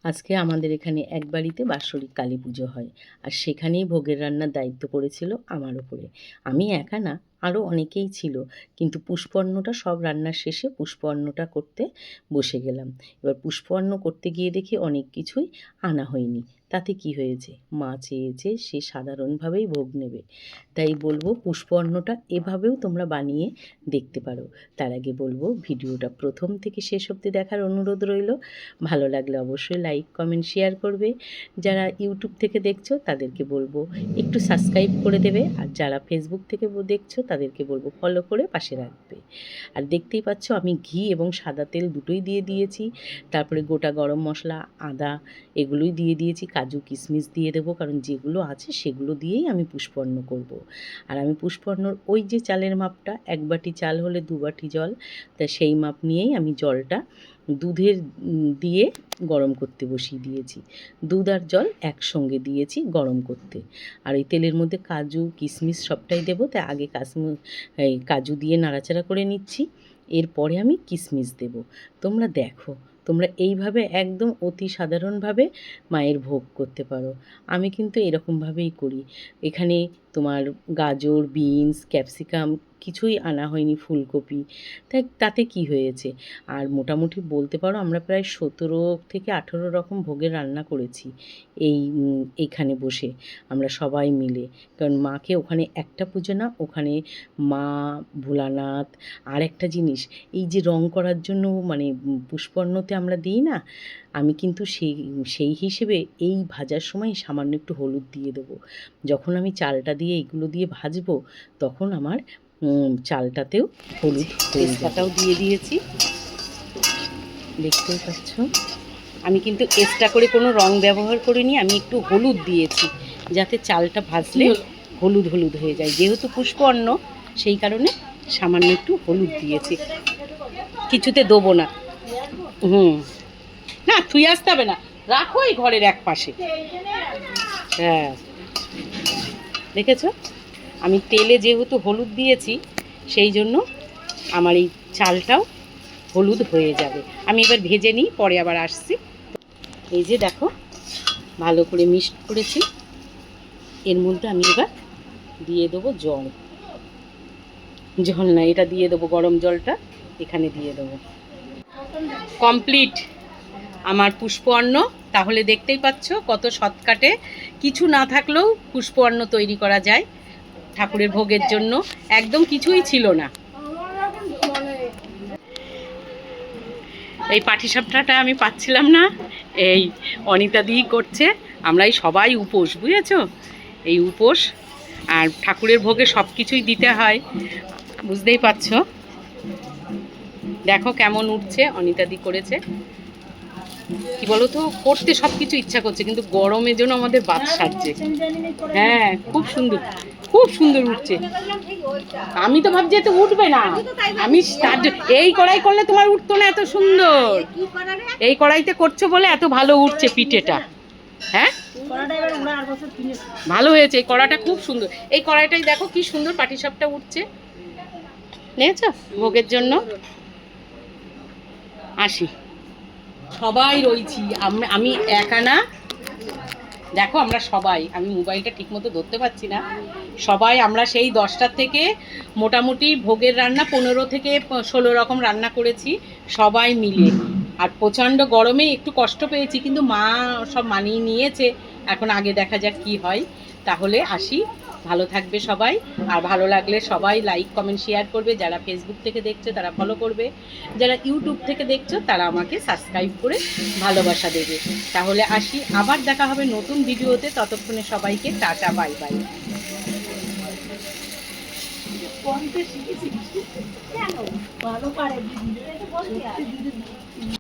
আজকে আমাদের এখানে এক বাড়িতে বাৎসরিক কালী পুজো হয়, আর সেখানেই ভোগের রান্নার দায়িত্ব পড়েছিল আমার ওপরে। আমি একা না, আরও অনেকেই ছিল, কিন্তু পুষ্পান্নটা সব রান্নার শেষে পুষ্পান্নটা করতে বসে গেলাম। এবার পুষ্পান্ন করতে গিয়ে দেখি অনেক কিছুই আনা হয়নি। তাতে কি হয়েছে, মা চেয়েছে সে সাধারণভাবেই ভোগ নেবে, তাই বলবো পুষ্পান্নটা এভাবেও তোমরা বানিয়ে দেখতে পারো। তার আগে বলবো ভিডিওটা প্রথম থেকে শেষ অবধি দেখার অনুরোধ রইল। ভালো লাগলে অবশ্যই লাইক কমেন্ট শেয়ার করবে। যারা ইউটিউব থেকে দেখছো তাদেরকে বলবো একটু সাবস্ক্রাইব করে দেবে, আর যারা ফেসবুক থেকে দেখছো তাদেরকে বলবো ফলো করে পাশে রাখবে। আর দেখতেই পাচ্ছ আমি ঘি এবং সাদা তেল দুটোই দিয়ে দিয়েছি, তারপরে গোটা গরম মশলা, আদা এগুলোই দিয়ে দিয়েছি, কাজু কিশমিশ দিয়ে দেবো, কারণ যেগুলো আছে সেগুলো দিয়েই আমি পুষ্পান্ন করব। আর আমি পুষ্পান্নর ওই যে চালের মাপটা, 1 বাটি চাল হলে 2 বাটি জল, তা সেই মাপ নিয়েই আমি জলটা দুধের দিয়ে গরম করতে বসিয়ে দিয়েছি। দুধ আর জল একসঙ্গে দিয়েছি গরম করতে। আর এই তেলের মধ্যে কাজু কিশমিশ সবটাই দেবো, তাই আগে কাজু দিয়ে নাড়াচাড়া করে নিচ্ছি, এরপরে আমি কিশমিশ দেব। তোমরা দেখো, তোমরা এইভাবে একদম অতি সাধারণভাবে মায়ের ভোগ করতে পারো। আমি কিন্তু এরকমভাবেই করি। এখানে তোমার গাজর, বিনস, ক্যাপসিকাম কিছুই আনা হয়নি, ফুলকপি, তাতে কি হয়েছে। আর মোটামুটি বলতে পারো আমরা প্রায় 17 থেকে 18 রকম ভোগের রান্না করেছি এইখানে বসে আমরা সবাই মিলে। কারণ মাকে ওখানে একটা পুজো না, ওখানে মা, ভোলানাথ, আর একটা জিনিস, এই যে রং করার জন্য মানে পুষ্পান্নতে আমরা দিই না, আমি কিন্তু সেই হিসেবে এই ভাজার সময় সামান্য একটু হলুদ দিয়ে দেবো। যখন আমি চালটা দিয়ে এইগুলো দিয়ে ভাজবো, তখন আমার চালটাতেও হলুদ তেজপাতাও দিয়ে দিয়েছি, দেখতেই পাচ্ছ। আমি কিন্তু এক্সট্রা করে কোনো রং ব্যবহার করিনি, আমি একটু হলুদ দিয়েছি যাতে চালটা ভাজলে হলুদ হলুদ হয়ে যায়। যেহেতু পুষ্পান্ন সেই কারণে সামান্য একটু হলুদ দিয়েছি, কিছুতে দেবো না। না থুই আসতে হবে না, রাখো এই ঘরের এক পাশে। হ্যাঁ দেখেছো, আমি তেলে যেহেতু হলুদ দিয়েছি সেই জন্য আমার এই চালটাও হলুদ হয়ে যাবে। আমি এবার ভেজে নিই, পরে আবার আসছি। এই যে দেখো ভালো করে মিক্সড করেছি, এর মধ্যে আমি এবার দিয়ে দেবো জল। জল না, এটা দিয়ে দেবো গরম জলটা, এখানে দিয়ে দেবো। কমপ্লিট আমার পুষ্পান্ন। তাহলে দেখতেই পাচ্ছ কত শর্টকাটে, কিছু না থাকলেও পুষ্পান্ন তৈরি করা যায় ঠাকুরের ভোগের জন্য। একদম কিছুই ছিল না। এই পাটিসাপটাটা আমি পাচ্ছিলাম না, এই অনিতা দিই করছে। আমরাই সবাই উপোস, বুঝেছো, এই উপোস, আর ঠাকুরের ভোগে সব কিছুই দিতে হয়, বুঝতেই পারছো। দেখো কেমন উঠছে, অনিতা দি করেছে। কি বলো তো, করতে সব কিছু ইচ্ছা করছে, কিন্তু গরমের জন্য আমাদের বাদ সাজছে। হ্যাঁ খুব সুন্দর, খুব সুন্দর উঠছে। আমি তো ভাবছি এত উঠবে না, আমি এই কড়াই করলে তোমার উঠতো না এত সুন্দর। এই কড়াইতে করছো বলে এত ভালো উঠছে পিঠেটা। হ্যাঁ ভালো হয়েছে, এই কড়াটা খুব সুন্দর। এই কড়াইটাই দেখো কি সুন্দর পাটিসাপটা উঠছে, দেখেছো ভোগের জন্য। আসি, সবাই রয়েছি, আমি একা না, দেখো আমরা সবাই, আমি মোবাইলটা ঠিকমতো ধরতে পারছি না, সবাই আমরা সেই 10টার থেকে মোটামুটি ভোগের রান্না 15 থেকে 16 রকম রান্না করেছি সবাই মিলে। আর প্রচণ্ড গরমে একটু কষ্ট পেয়েছি, কিন্তু মা সব মানিয়ে নিয়েছে। এখন আগে দেখা যাক কি হয়। তাহলে আসি, ভালো থাকবে সবাই, আর ভালো লাগলে সবাই লাইক কমেন্ট শেয়ার করবে। যারা ফেসবুক থেকে দেখছো তারা ফলো করবে, যারা ইউটিউব থেকে দেখছো তারা আমাকে সাবস্ক্রাইব করে ভালোবাসা দেবে। তাহলে আসি, আবার দেখা হবে নতুন ভিডিওতে। ততক্ষণে সবাইকে টাটা, বাই বাই। ভালো পারে